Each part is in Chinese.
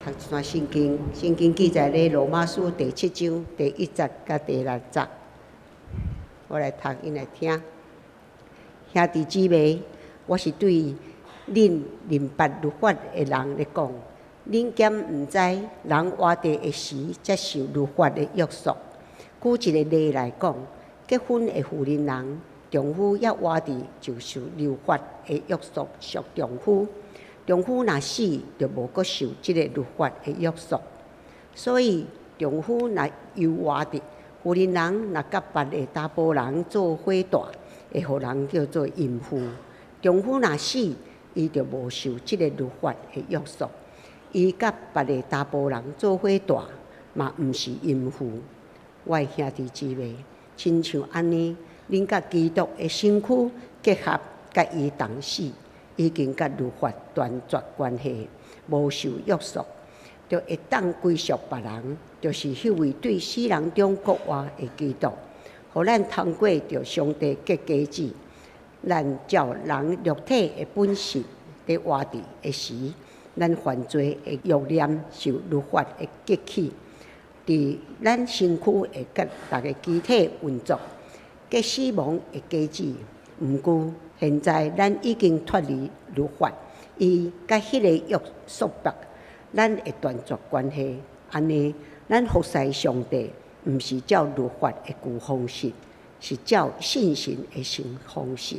读一段圣经，圣经记载咧罗马书第7章第1节甲第6节。我来读，因来听。兄弟姊妹，我是对恁明白律法的人来讲，恁兼毋知人活地的时才受律法的约束。举一个例来讲，结婚的妇人人，丈夫要活地就受律法的约束，属丈夫。丈夫若死，就无阁受即个律法的约束。所以，丈夫若又活着，妇人人若甲别个查甫人做伙住，会互人叫做淫妇。丈夫若死，伊就无受即个律法的约束。伊甲别个查甫人做伙住，嘛毋是淫妇。我的兄弟姊妹，亲像安尼，恁甲基督的身躯结合，甲伊同死。已经甲律法断绝关系，无受约束，就会当归属别人，就是迄位对死人中国活的基督，互咱通过着上帝结果子，咱照人肉体的本性伫活着的时，咱犯罪的欲念受律法的激起，伫咱身躯会甲逐个机体运作，结死亡的果子。毋过，现在咱已经脱离律法，伊甲迄个约束别，咱会断绝关系。安尼，咱服侍上帝，毋是照律法的旧方式，是照信心的新方式。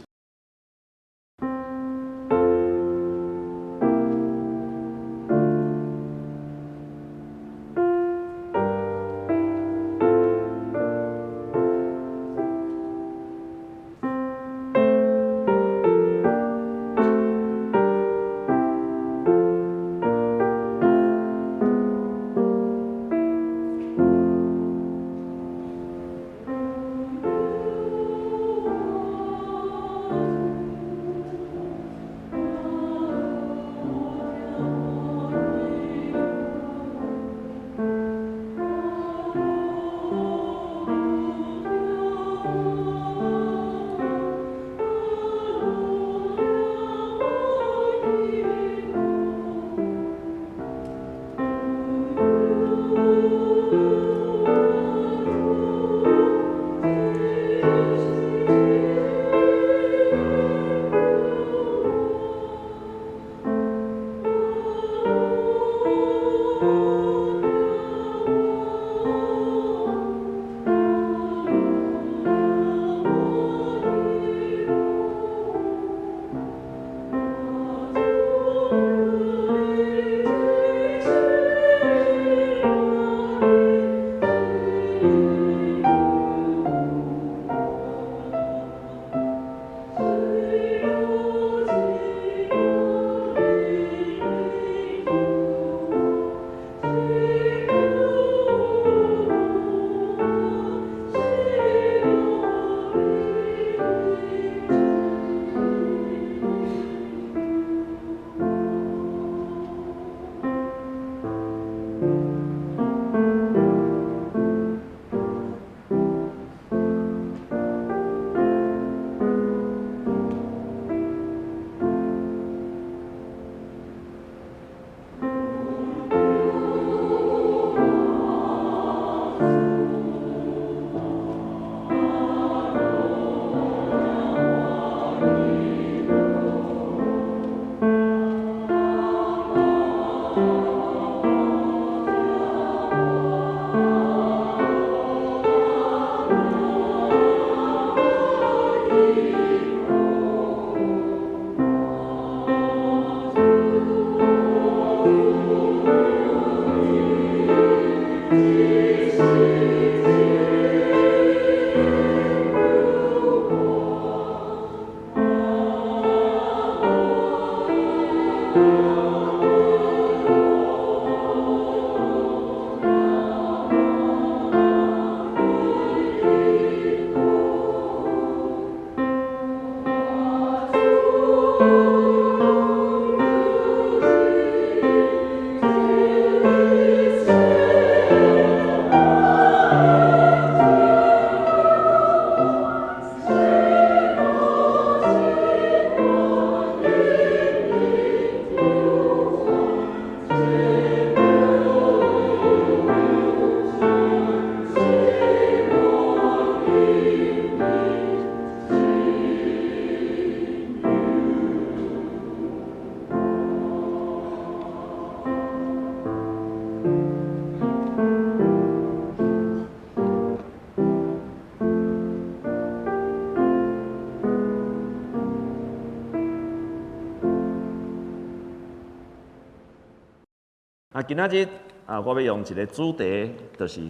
今仔日我要用一个主题，就是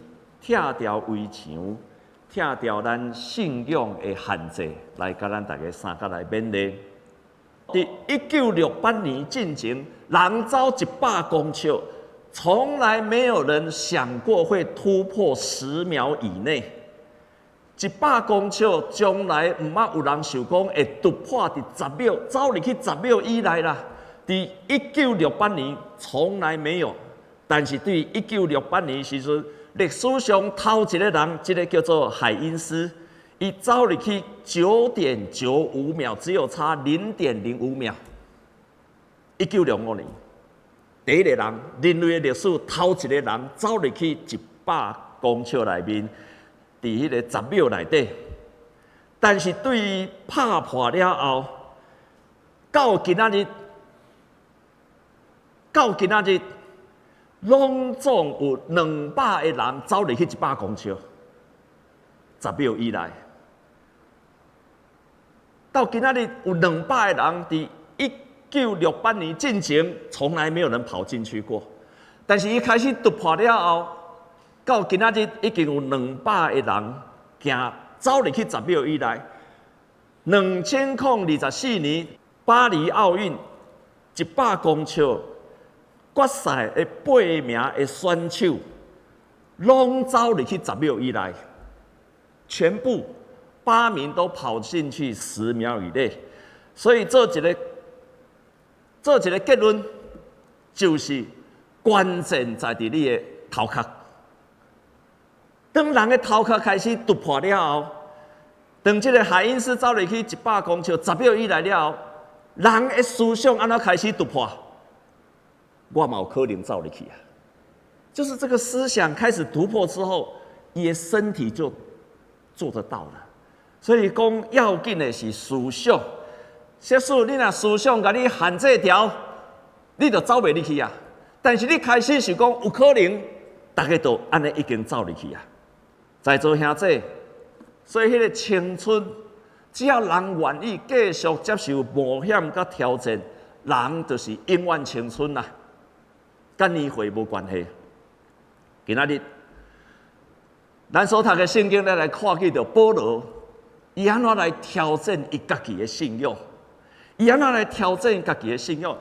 拆掉围墙，拆掉咱信仰的限制，来甲咱大家三甲来勉励。伫1968年进前，人走100公尺，从来没有人想过会突破10秒以内。100公尺，将来毋捌有人想讲会突破伫10秒，走入去10秒以内啦。伫1968年从来没有，但是对1968年时阵，历史上头一个人，这个叫做海因斯。伊走入去9.95秒，只有差0.05秒。1905年，第一个人，人类的历史头一个人走入去100公尺内面，伫迄个10秒内底。但是对于拍破了后，到今仔日，拢总有200个人走入去100公尺，10秒以内。到今仔日有200个人伫1968年进前，从来没有人跑进去过。但是伊开始突破了后，到今仔日已经有200个人走入去10秒以内。2024年巴黎奥运100公尺决赛的8名的选手，拢走入去10秒以内，全部8名都跑进去10秒以内，所以做一个结论，就是关键在伫你的头壳。当人的头壳开始突破了后，当这个海因斯走入去100公尺10秒以内了后，人的思想安怎开始突破？我嘛有可能走入去啊！就是这个思想开始突破之后，伊的身体就做得到了。所以讲要紧的是思想，即使你若思想甲你限制条，你就走袂入去啊。但是你开始是讲有可能，大家都安尼已经走入去啊。在座兄弟，所以迄个青春，只要人愿意继续接受冒险甲挑战，人就是永远青春啦。甲年岁无关系。今仔日，咱所读的圣经，咱来看见到保罗。伊安怎来挑战伊家己的信仰？伊安怎来挑战家己的信仰？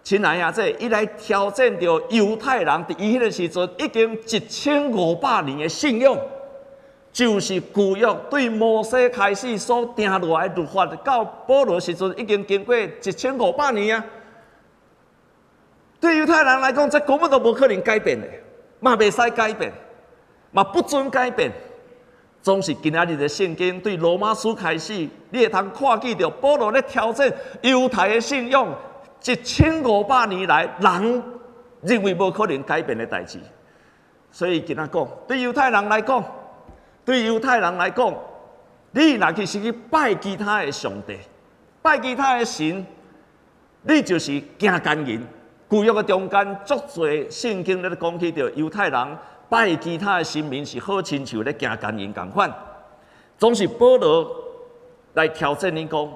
亲爱啊，伊来挑战着犹太人伫伊迄个时阵已经1500年的信仰，就是旧约对摩西开始所定落来的律法，到保罗时阵已经经过1500年啊。对犹太人来讲，这根本都无可能改变的，嘛袂使改变，嘛不准改变。总是今仔日的圣经对罗马书开始，你会通看见到保罗咧挑战犹太的信仰，1500年来人认为无可能改变的代志。所以今仔讲，对犹太人来讲，你若去是去拜其他的上帝，拜其他的神，你就是行奸淫。旧约的中间，足多圣经咧讲起到犹太人拜其他的神明是好亲像咧行奸淫共款。总是保罗来挑战你讲，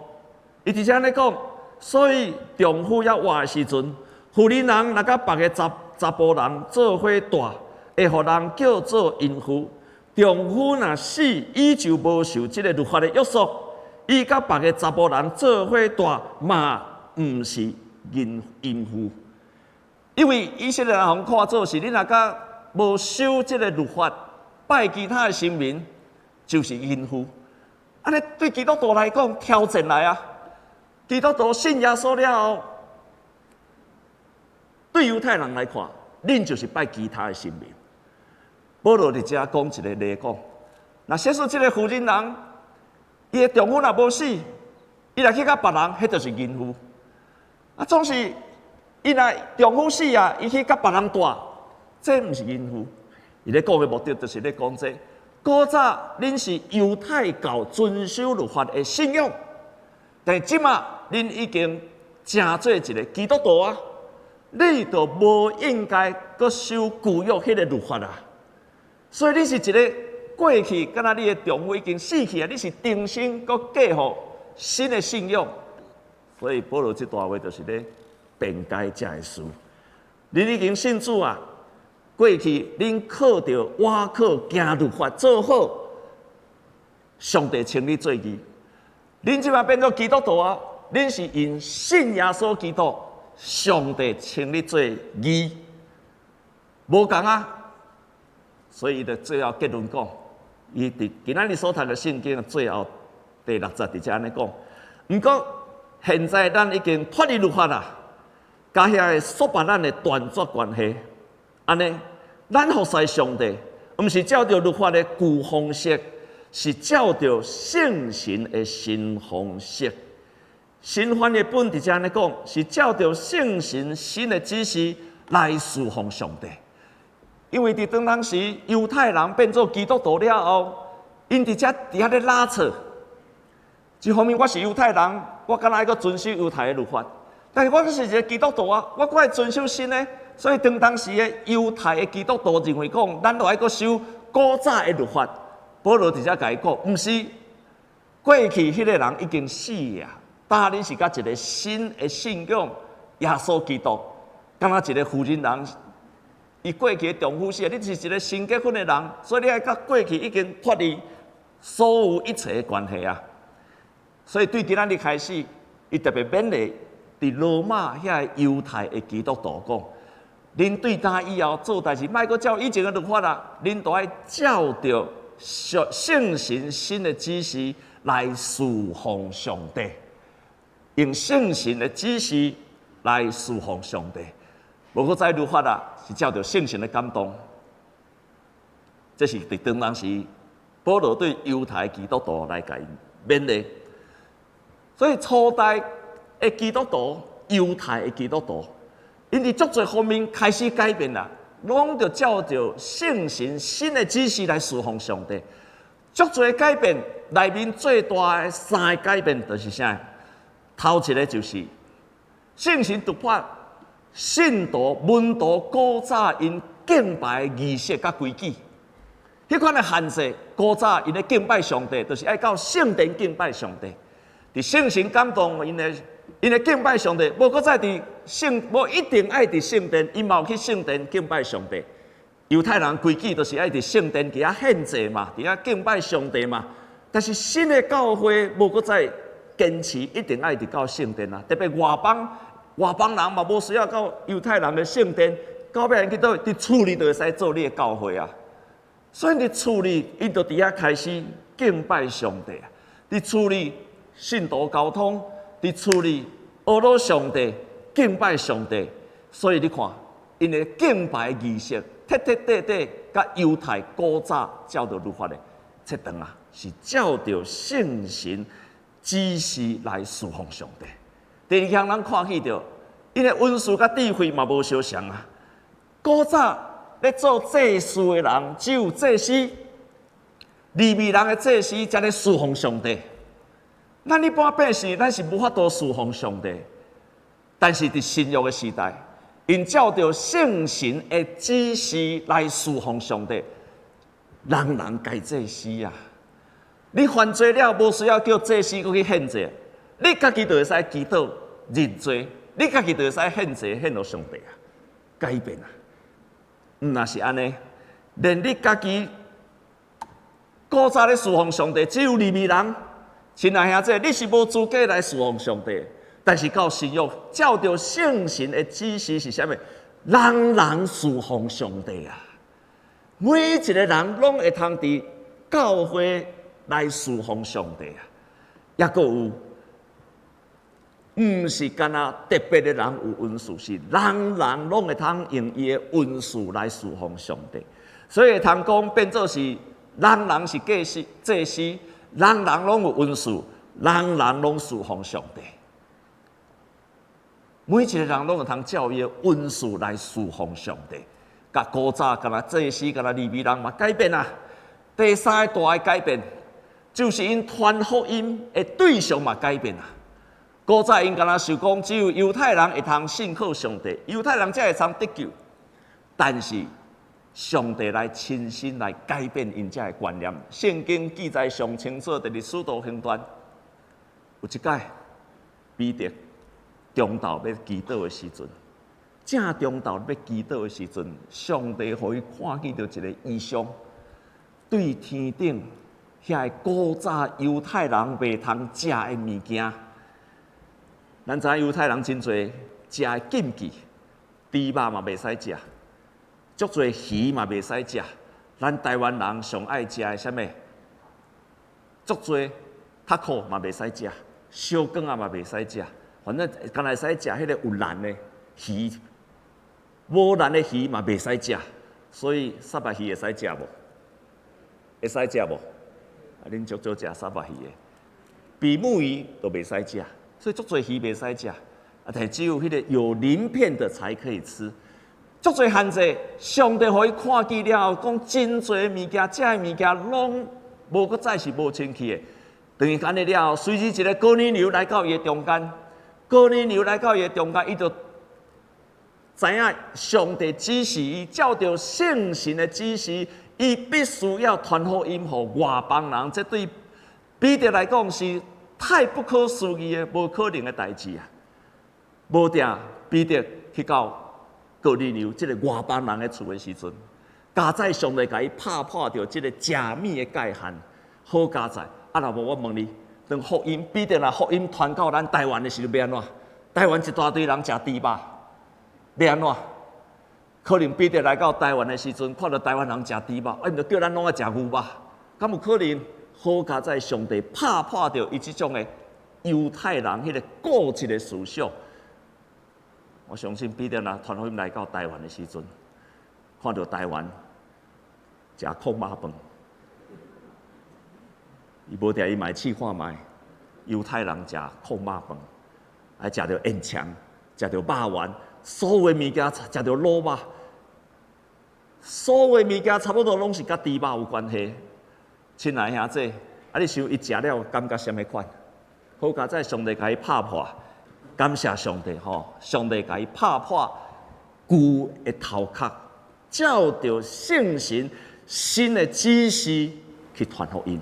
伊直接咧讲，所以丈夫要活的时阵，妇人人若甲别个查甫人做伙大，会互人叫做淫妇。丈夫若死，伊就无受这个律法的约束，伊甲别个查甫人做伙大，嘛毋是淫妇。因为以色列人互看做是，你若甲无守这个律法，拜其他的神明，就是淫妇。安尼对基督徒来讲挑战来啊！基督徒信耶稣了后，对犹太人来看，恁就是拜其他的神明。保罗伫遮讲一个例讲，那假使这个妇人人，伊的丈夫若无死，伊若去甲别人，迄就是淫妇。啊，总是。伊若丈夫死啊，伊去甲别人大，这毋是淫妇。伊咧讲的目的就是咧讲这，古早恁是犹太教遵守律法的信仰，但即马恁已经成做一个基督徒啊，你就无应该搁守旧约迄个律法啊。所以你是一个过去，敢若你的丈夫已经死去啊，你是重新搁继续新的信仰。所以保罗这段话就是咧。辩解这个事，恁已经信主啊，过去恁靠着倚靠行律法做好，上帝称你做义。恁即摆变做基督徒啊，恁是因信耶稣基督，上帝称你做义，无共啊。所以，伊就最后结论讲，伊伫今仔日所读的圣经最后第60节伫遮安尼讲。毋过现在咱已经脱离律法啦，甲遐个束缚咱的断绝关系。安尼，咱服侍上帝，毋是照着律法的旧方式，是照着圣神的新方式。新翻译本伫遮安尼讲，是照着圣神新的指示来侍奉上帝。因为伫当时犹太人变做基督徒了后，因伫遐咧拉扯。一方面我是犹太人，我敢若爱阁遵守犹太的律法，但是我是一个基督徒啊，我阁爱遵守新的。所以当时的犹太的基督徒认为讲，咱都爱阁守古早的律法。保罗伫遮甲伊讲，毋是过去迄个人已经死啊，当然是甲一个新的信仰耶稣基督，敢若一个妇人人。伊过去的丈夫死，你是一个新结婚的人，所以你爱甲过去已经脱离所有一切的关系啊。所以对今仔日开始，伊特别勉励伫罗马遐犹太的基督徒讲：，恁对当以后做代志，莫阁照以前的律法啦，恁都爱照着圣神新的指示来侍奉上帝，用圣神的指示来侍奉上帝。无搁再律法啦，是照着圣神的感动。这是伫当时保罗对犹太基督徒来甲因勉励。所以初代的基督徒、犹太的基督徒，因伫足侪方面开始改变啦，拢着照着圣神新的指示来侍奉上帝。足侪改变内面最大的3个改变就是啥？头一个就是圣神突破。信徒、门徒古早因敬拜仪式甲规矩，迄款的限制，古早因咧敬拜上帝，就是爱到圣殿敬拜上帝。伫圣神感动因咧敬拜上帝，无搁再伫无一定爱伫圣殿，因嘛有去圣殿敬拜上帝。犹太人规矩就是爱伫圣殿伫遐献祭嘛，伫遐敬拜上帝嘛。但是新的教会无搁再坚持一定爱伫到圣殿啊，特别外邦人嘛，无需要到犹太人的圣殿，到尾去到伫厝里就会使做你的教会啊。所以伫厝里，因就伫遐开始敬拜上帝啊。伫厝里信徒交通，伫厝里学罗上帝，敬拜上帝。所以你看，因的敬拜仪式，彻彻底底甲犹太古早照着律法的切断啊，是照着圣神指示来侍奉上帝。第二项，咱看起着，因为文士甲智慧嘛无相像啊。古早咧做祭司的人，只有祭司、利未人的祭司才咧侍奉上帝。咱一般百姓，咱是无法度侍奉上帝。但是伫新约的时代，因照着圣神的指示来侍奉上帝，人人该祭司啊。你犯罪了，无需要叫祭司去献祭。你家己就会使祈祷认罪，你家己就会使献祭献给上帝啊，改变啊！若是安尼，连你家己古早咧侍奉上帝，只有利未人，亲爱兄弟，你是无资格来侍奉上帝。但是到新约，照着圣神的指示是啥物？人人侍奉上帝啊！每一个人拢会通伫教会来侍奉上帝啊！抑阁有。毋是干那特别的人有文士，是人人拢会通用伊的文士来侍奉上帝。所以通讲变做是人人是祭司，人人拢有文士，人人拢侍奉上帝。每一个人拢会通照伊的文士来侍奉上帝。甲古早干那祭司、干那利未人嘛改变啊。第三个大的改变，就是因传福音的对象嘛改变啊。古早因敢若想讲，只有犹太人会通信靠上帝，犹太人才会通得救。但是上帝来亲身来改变因遮的观念。圣经记载上清楚，伫使徒行传有一届彼得中昼要祈祷的时阵，正中昼要祈祷的时阵，上帝互伊看见到一个异象，对天顶遐个古早犹太人袂通食的物件。咱知影犹太人真侪食的禁忌，猪肉嘛袂使食，足侪鱼嘛袂使食。咱台湾人上爱食的啥物？足侪塔可嘛袂使食，烧羹啊嘛袂使食，反正敢若会使食迄个有卵的鱼，无卵的鱼嘛袂使食。所以沙白鱼会使食无？会使食无？啊，恁足少食沙白鱼的，比目鱼都袂使食，所以足侪鱼袂使食。啊，但只有迄个有鳞片的才可以吃。足侪限制，上帝互伊看见了后，讲真侪物件，遮的物件拢无搁再是无清气的。等于安尼了后，随之一个哥尼流来到伊的中间，哥尼流来到伊的中间，伊就知影上帝指示伊，照着圣神的指示，伊必须要传福音予外邦人。这对彼得来讲是太不可思议的、无可能的代志啊！无定彼得去到哥尼流这个外邦人的厝的时阵，加在上帝甲伊拍破掉这个假密的界限，好加在。啊，若无我问你，当福音必定啊，福音传到咱台湾的时候要安怎？台湾一大堆人食猪肉，要安怎？可能必定来到台湾的时阵，看到台湾人食猪肉，毋就叫咱拢爱食牛肉，敢有可能？好加在上帝拍破掉伊即种的犹太人迄个固执的思想。我相信必定啊，传福音来到台湾的时阵，看到台湾食空肉饭，伊无定伊买试看卖，犹太人食空肉饭，还食着烟肠，食着肉丸，所有的物件食着卤肉，所有的物件差不多拢是甲猪肉有关系。亲爱兄弟，啊，你想伊食了感觉什么款？好佳在上帝甲伊拍破。感谢上帝吼，上帝甲伊拍破旧的头壳，照着圣神新的指示去传福音，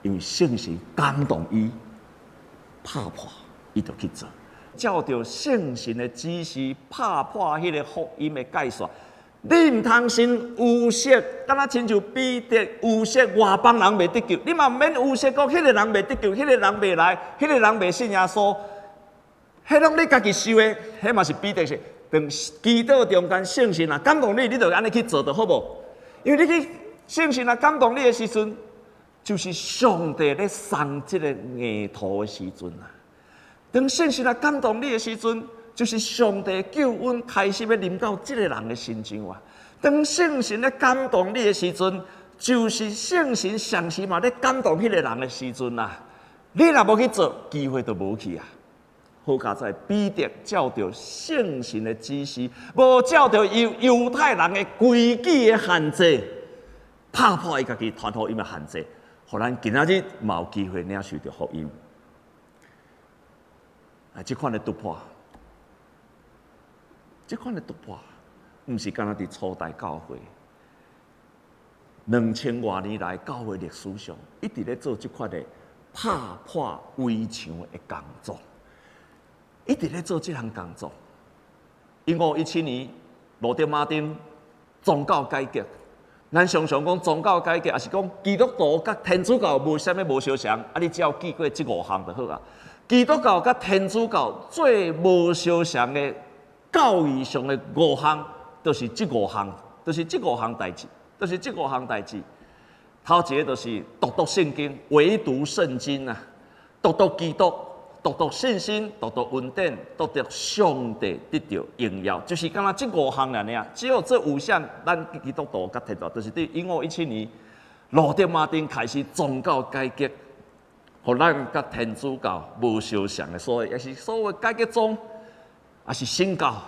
因为圣神感动伊，拍破伊就去做，照着圣神的指示拍破迄个福音的界线。你唔通信有色，敢若亲像彼得有色，外邦人袂得救，你嘛唔免有色，讲迄个人袂得救，迄个人袂来，迄个人袂信耶稣。迄拢你家己修的，迄嘛是彼得说，当祈祷中间圣神啊感动你，你就安尼去做就好无？因为你去圣神啊感动你的时阵，就是上帝咧送这个艺图的时阵啊。当圣神啊感动你的时阵，就是上帝救恩开始要临到这个人的身上啊。当圣神咧感动你的时阵，就是圣神上时嘛咧感动迄个人的时阵啊。你若无去做，机会就无去啊。好佳在彼得照着圣神的指示，无照着犹太人的规矩的限制，拍破伊家己传福音的限制，互咱今仔日嘛有机会领受着福音。啊，这款的突破，这款的突破，毋是干那伫初代教会，2000多年来教会历史上一直咧做这款的拍破围墙的工作。一直咧做这项工作。1517年，罗德马丁宗教改革，咱常常讲宗教改革，也是讲基督徒甲天主教无啥物无相像，啊，你只要记过这5项就好啊。基督教甲天主教最无相像的教义上的5项，就是这5项，就是这5项代志，就是这5项代志。头一个就是读圣经，唯独圣经啊，读基督。读信心，读恩典，读上帝得到荣耀，就是敢若这5项尔。只有这5项，咱基督徒甲天主，就是对1517年，罗德马丁开始宗教改革，互咱甲天主教无相像的所谓，也是所谓改革宗，也是新教，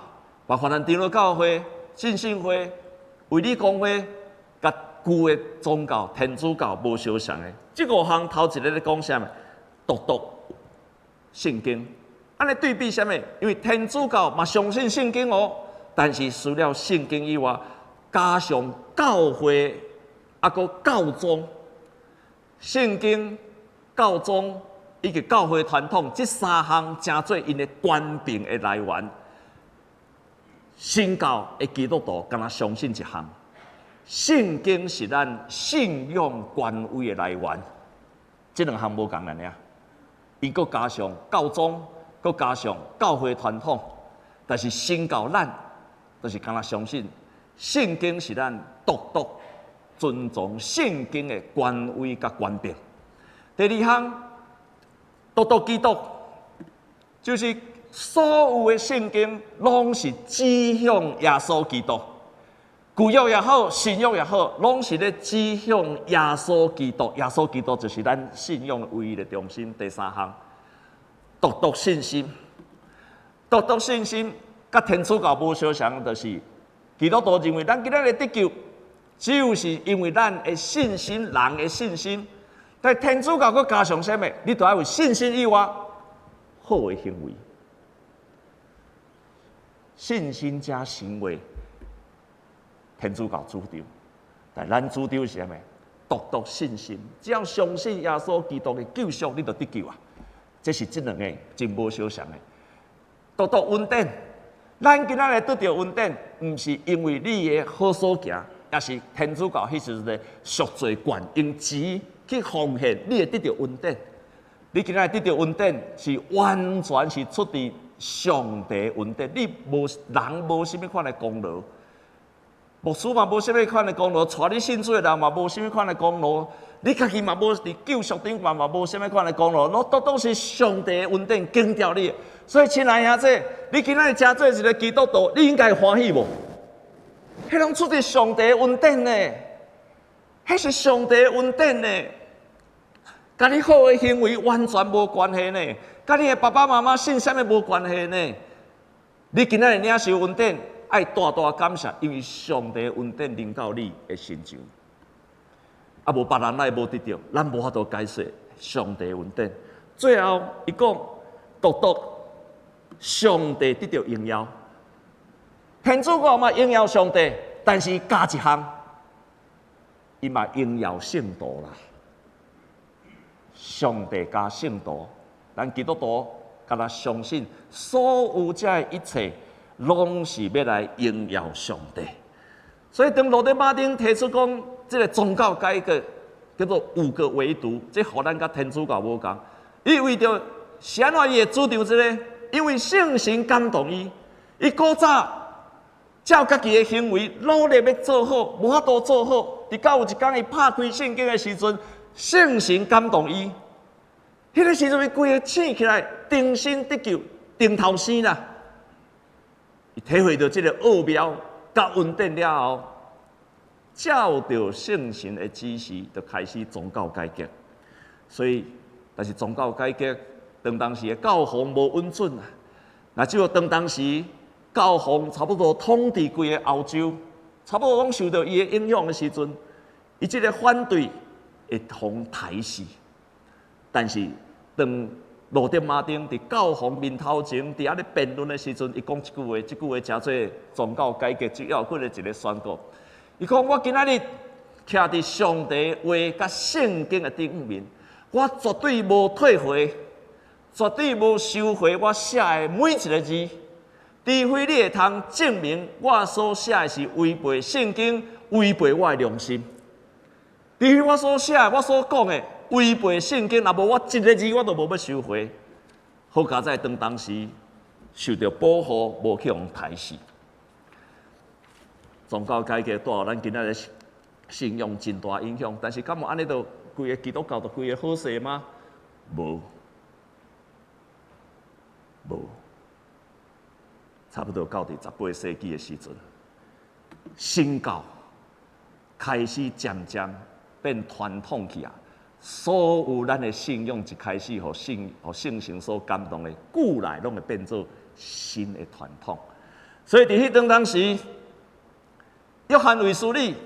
包括咱长老教会、浸信会、卫理公会，甲旧的宗教天主教无相像的。这5项头一个咧讲啥物？读圣经，安尼对比啥物？因为天主教嘛相信圣经哦，但是除了圣经以外，加上教会啊个教宗、圣经、教宗以及教会传统这3项，真做因的官兵的来源。新教的基督徒敢若相信一项，圣经是咱信仰权威的来源。这两项无共咱俩，伊搁加上教宗，搁加上教会传统，但是新教咱就是敢若相信圣经是咱独独尊重圣经的权威甲权柄。第二项，独独基督，就是所有的圣经拢是指向耶稣基督，旧约也好，新约也好，拢是咧指向耶稣基督。耶稣基督就是咱信仰唯一的中心。第三项，独独信心，独独信心，甲天主教无相像，就是基督徒认为咱今仔日得救，只有是因为咱的信心，人的信心。但天主教佮加上什么？你都要有信心以外，好的行为。信心加行为，天主教主张，但咱主张是啥物？独独信心，只要相信耶稣基督的救赎，你就得救啊！这是这两个真无相像的。独独恩典，咱今仔日得到恩典，毋是因为你的好所行，也是天主教迄时的赎罪券用钱去奉献，你会得到恩典。你今仔日得到恩典，是完全是出自上帝恩典，你无人无什么款的功劳，牧师嘛无什么款的功劳，带你信主的人嘛无什么款的功劳，你家己嘛无伫救赎顶嘛无什么款的功劳，都是上帝的恩典拣掉你。所以亲爱兄弟，你今仔日真做一个基督徒，你应该欢喜无？迄拢出自上帝的恩典呢，迄是上帝的恩典呢，甲你好的行为完全无关系呢。甲你的爸爸妈妈信啥物无关系呢？你今仔日领受恩典，爱大大感谢，因为上帝恩典临到你的身上。啊，无别人来无得到，咱无法度解释上帝恩典。最后，伊讲独独上帝得到荣耀，天主教嘛荣耀上帝，但是加一项，伊嘛荣耀圣徒啦。上帝加圣徒。咱基督徒敢若相信，所有这一切，拢是要来荣耀上帝。所以，当罗德马丁提出讲，这个宗教改革叫做5个维度，这互咱甲天主教无共。伊为着是安怎伊会主张这个？因为圣神感动伊，伊古早照家己的行为努力要做好，无法度做好。直到有一天伊拍开圣经的时阵，圣神感动伊。迄个时阵，伊规个醒起来，定心得救，定头生啦。伊体会到这个奥妙，甲恩典了后，照着圣神的指示，就开始宗教改革。所以，但是宗教改革，当时的教皇无稳准啊。那只有当时教皇差不多统治规个欧洲，差不多拢受到伊的影响的时阵，伊这个反对会互台视。但是，当罗德马丁伫教皇面头前，伫咧辩论的时阵，伊讲一句话，这句话真做宗教改革最要紧的一个宣告。伊讲：我今仔日徛伫上帝话甲圣经的顶面，我绝对无退回，绝对无收回我写的每一个字，除非你会通证明我所写的是违背圣经、违背我的良心。除非我所写、我所讲的。违背圣经，若无我一个字我都无要收回。好佳在当时受到保护，无去用台视。宗教改革对咱今仔日信仰真大影响，但是敢有安尼就规个基督教就规个好势吗？无，差不多到第18世纪的时阵，新教开始渐渐变传统去啊。所有咱的信仰一开始，互圣神所感动的，古来拢会变做新的传统。所以伫迄当时，约翰卫斯理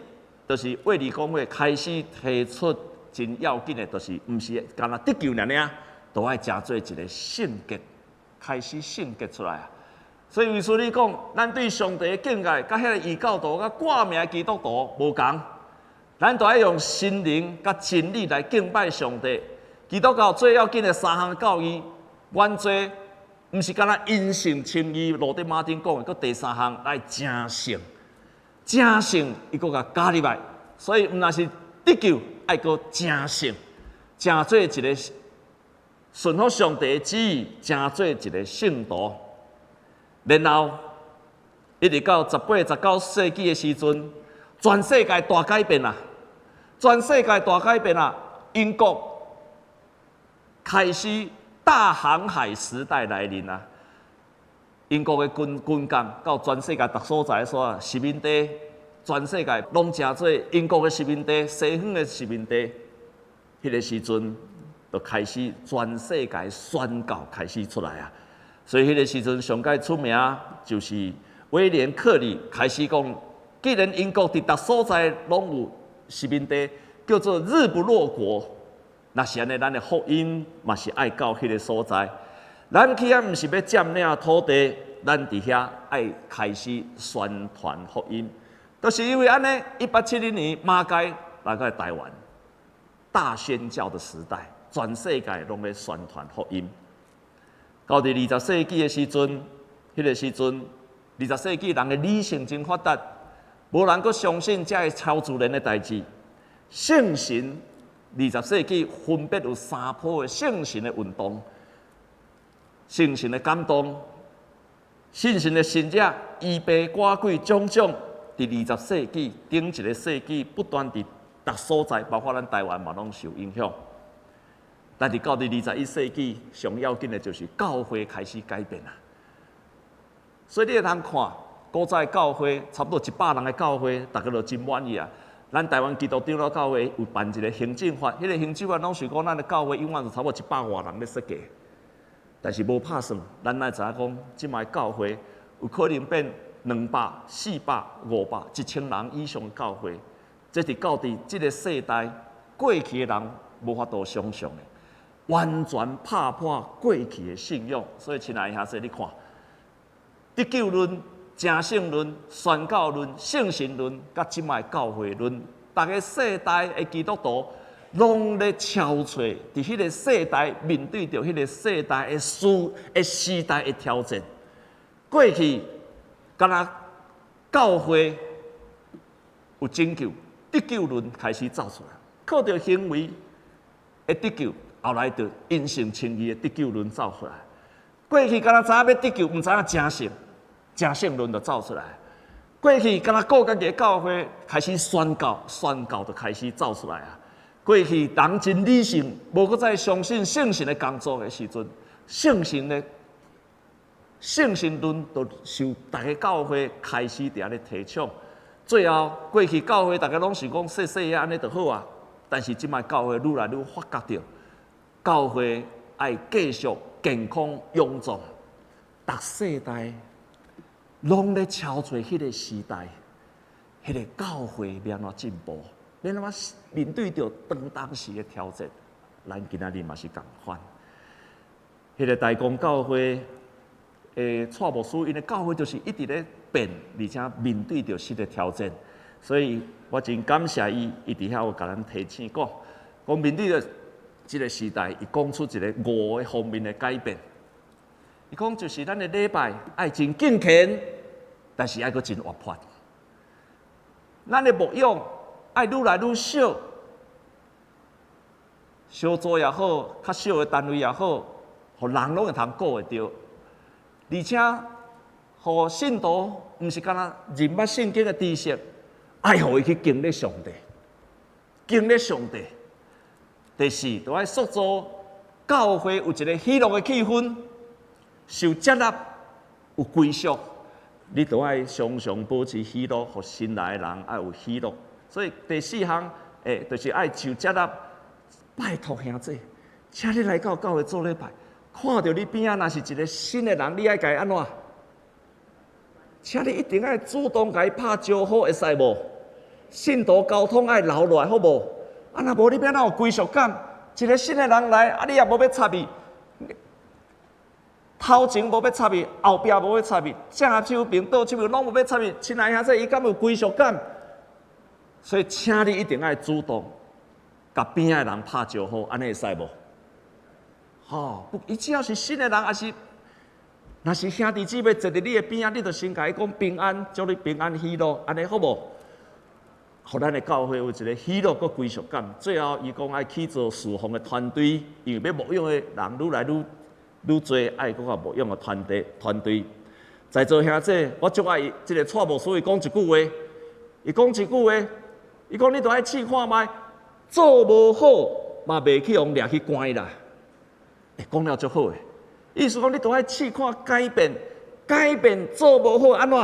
就是卫理公会开始提出真要紧的，就是毋是干那得救尔，都爱加做一个圣洁，开始圣洁出来啊。所以卫斯理讲，咱对上帝的敬爱，甲迄个异教徒、甲挂名基督徒无共。咱都要用心灵甲真理来敬拜上帝。基督教最要紧的3项教义：原罪、毋是干那因信称义，路德马丁讲的，佮第三项来正性，正性伊佮甲加入来，所以毋那是得救，爱佮正性，正做一个顺服上帝的旨意，正做一个圣徒。然后一直到18、19世纪的时阵，全世界大改变啦，全世界大改变啦，英国开始大航海时代来临啊！英国的军舰到全世界各所在说殖民地，全世界拢称做英国的殖民地、西方的殖民地。迄个时阵，就开始全世界宣教开始出来啊！所以迄个时阵上界出名就是威廉克里开始讲，既然英国伫各所在拢有殖民地，叫做日不落国。那是安尼，咱的福音嘛是爱到迄个所在。咱去遐毋是要占领土地，咱伫遐爱开始宣传福音。就是因为安尼，1870年马街来到台湾，大宣教的时代，全世界拢在宣传福音。到伫20世纪的时阵，迄个时阵，20世纪人的理性真发达，无人阁相信这是超自然的代志。圣神，20世纪分别有3波的圣神的运动，圣神的感动，圣神的信者医病赶鬼种种，伫20世纪顶一个世纪不断伫各所在，包括咱台湾嘛，拢受影响。但是到伫21世纪，上要紧的就是教会开始改变啦。所以你会通看，古早教会差不多100人的教会，大家都真满意啊。咱台湾基督长老教会有办一个行政法，迄个行政法拢是讲咱的教会永远就差不多100外人咧设计，但是无拍算，咱来知影讲，即卖教会有可能变200、400、500、1000人以上的教会，这是到伫即个世代过去的人无法度想象的。完全拍破过去的信仰，所以亲爱的兄弟，你看，得救论、正圣论、宣教论、圣神论，甲即卖教会论，逐个世代的基督徒拢咧敲找，伫迄个世代面对着迄个世代的时代的挑战。过去，敢若教会有拯救，得救论开始走出来，靠着行为的得救。后来就因信称义的得救论走出来。过去敢若知影要得救，毋知影正圣论就走出来。过去敢若各家教会开始宣教就开始走出来啊。过去人真理性，无搁再相信圣神的工作的时阵，圣神论就受大家教会开始伫遐咧提倡。最后过去教会大家拢是讲细细安尼就好啊，但是即摆教会愈来愈发觉到。教会爱继续健康勇壮，逐世代拢咧敲找迄个时代，迄个教会要安怎进步，要安怎面对着当时的挑战，咱今仔日嘛是共款。迄个大公教会蔡牧师，因为教会就是一直咧变，而且面对着新的挑战，所以我真感谢伊伫遐有甲咱提醒讲面对着。这个时代，伊讲出一个5个方面的改变。伊讲就是咱的礼拜爱真敬虔，但是爱阁真活泼。咱的牧养爱愈来愈少，小组也好，较小的单位也好，互人拢会通顾会着。而且，互信徒毋是干那认捌圣经的知识，爱互伊去经历上帝，经历上帝。第四，就爱塑造教会有一个喜乐的气氛，受接纳，有归属。你就爱常常保持喜乐，互新来的人爱有喜乐。所以第4项，就是爱受接纳。拜托兄弟，请你来到教会做礼拜，看到你边仔若是一个新的人，你爱甲伊安怎？请你一定爱主动甲伊拍招呼，会使无？信徒交通爱留落来，好无？啊，若无你要哪有归属感？一个新的人来，啊，你也无要插伊，头前无要插伊，后壁无要插伊，正手边倒手边拢无要插伊。亲爱兄弟，伊敢有归属感？所以，请你一定爱主动，甲边仔人拍招呼，安尼会使无？吼，伊只要是新的人，还是若是兄弟姊妹坐伫你的边仔，你就先甲伊讲平安，祝你平安喜乐，安尼好无？互咱的教会有一个喜乐佮归属感。最后，伊讲爱去做侍奉的团队，因为要牧养的人愈来愈多，爱搁较牧养的团队。在座兄弟，我足爱即个蔡牧师伊讲一句话，伊讲你着爱试看卖，做无好嘛袂去用掠去关啦。讲了足好诶，意思讲你着爱试看改变做无好安怎，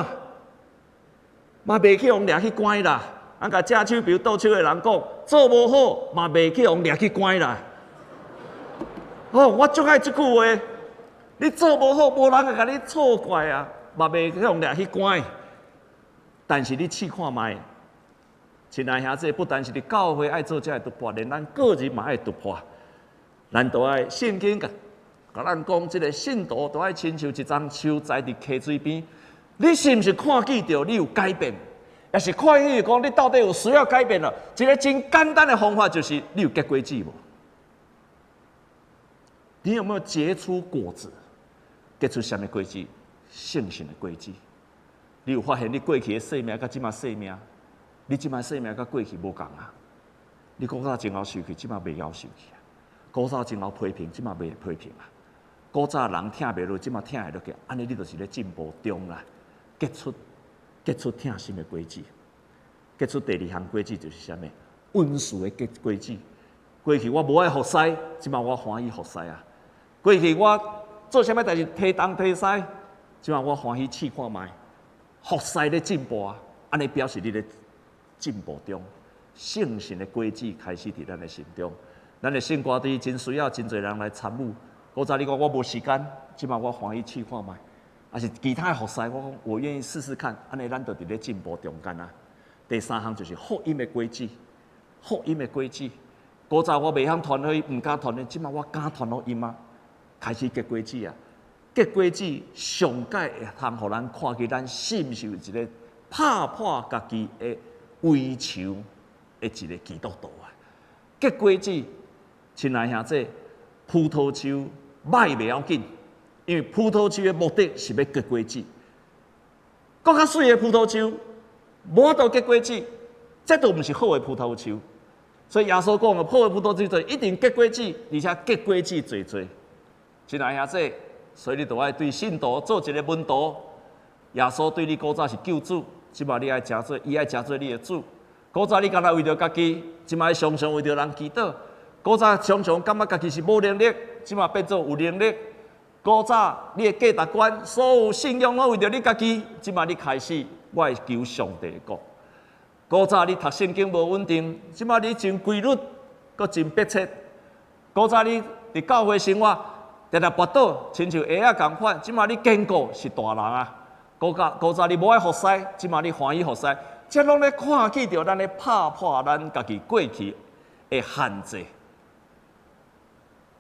嘛袂去用掠去关啦。俺甲正手比如倒手的人讲，做无好嘛袂去用掠去关啦。我足爱即句话，你做无好，无人会甲你错怪啊，嘛袂去用掠去关。但是你试看卖，亲爱兄弟，不但是你教会爱做这个突破，连咱个人嘛爱突破。咱都爱圣经甲咱讲，即个信徒都爱亲像一丛树栽伫溪水边。你是毋是看见到你有改变？也是看见讲你到底有需要改变了？一个真简单的方法就是你有结果子无？你有没有结出果子？结出什么果子？圣性的果子。你有发现你过去的生命甲即马生命，你即马生命甲过去无共啊？你古早前后受气，即马袂晓受气啊；古早前后批评，即马袂批评啊；古早人听袂落，即马听会落去，安尼你就是咧进步中啦。结出听心的果子，结出第二项果子就是啥物？恩慈的果子。过去我无爱服侍，即马我欢喜服侍啊；过去我做啥物代志提东提西，即马我欢喜试看卖。服侍咧进步啊，安尼表示你咧进步中，圣神的果子开始伫咱的心中。咱的圣歌队真需要真侪人来参与。古早你讲我无时间，即马我欢喜试看卖。还是其他的服侍，我讲我愿意试试看，安尼咱就伫咧进步中间啊。第三项就是福音的果子，福音的果子。古早我袂晓传落去，毋敢传去，即马我敢传落因啊，开始结果子啊。结果子上界会通互咱看见咱是毋是有一个拍破家己的围墙的一个基督徒啊。结果子，亲爱兄弟，葡萄树歹袂要紧。因为葡萄树的目的是要结果子，更较水的葡萄树无法度结果子，这都毋是好的葡萄树。所以耶稣讲的好的葡萄树就一定结果子，而且结果子多多。亲爱兄弟，所以你都爱对信徒做一个问答。耶稣对你古早是救主，即马你爱诚做，伊爱诚做你的主。古早你敢若为着家己，即马常常为着人祈祷。古早常常感觉家己是无能力，即马变做有能力。古早你的价值观，所有信仰拢为着你家己，即马你开始我会求上帝的国。古早你读圣经无稳定，即马你真规律，搁真迫切。古早你伫教会生活，定定跋倒，亲像鞋仔共款，即马你坚固是大人啊。古早你无爱服侍，即马你欢喜服侍，这拢咧看见着咱咧拍破咱家己过去的限制。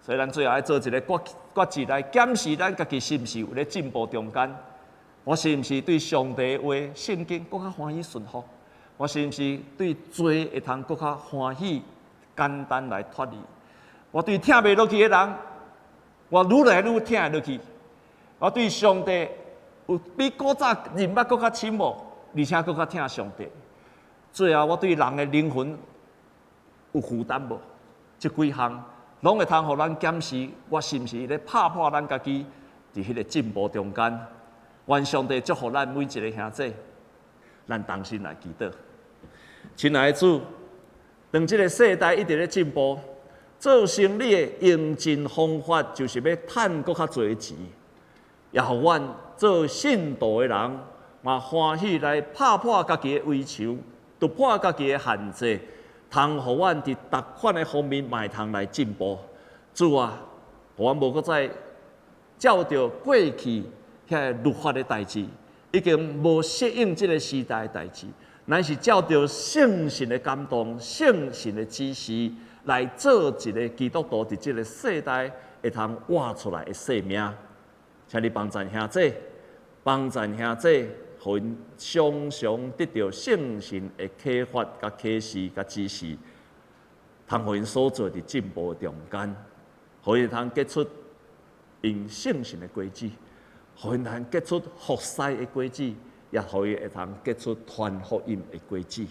所以咱最后要做一个决志来检视咱家己是毋是有咧进步中间。我是毋是对上帝话圣经更较欢喜顺服？我是毋是对罪会通更较欢喜简单来脱离？我对听袂落去的人，我愈来愈听会落去。我对上帝有比古早人捌更较深慕，而且更较听上帝。最后我对人的灵魂有负担无？这几项。拢会通互咱检视，我是毋是咧拍破咱家己伫迄个进步中间。愿上帝祝福咱每一个兄弟，咱同心来祈祷。亲爱的主，当这个世代一直咧进步，做生意的用尽方法就是要赚更较侪钱，也互阮做信徒的人嘛欢喜来拍破家己的围墙，突破家己的限制。通互阮伫逐款的方面嘛会通来进步。主啊，互阮无搁再照着过去遐律法的代志，已经无适应即个时代的代志，乃是照着圣神的感动、圣神的指示来做一个基督徒伫即个世代会通活出来的生命。请你帮助兄弟，帮助兄弟。互因常常得到圣神的启发、甲启示、甲指示，通互因所做伫进步中间，互因通结出因圣神的果子。互因通结出服侍的果子，也互伊会通结出传福音的果子。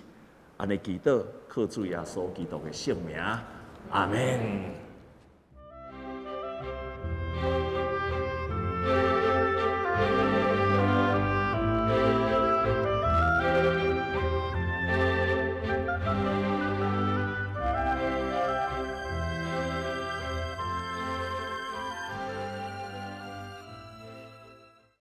安尼祈祷，靠主耶稣基督的圣名，阿门。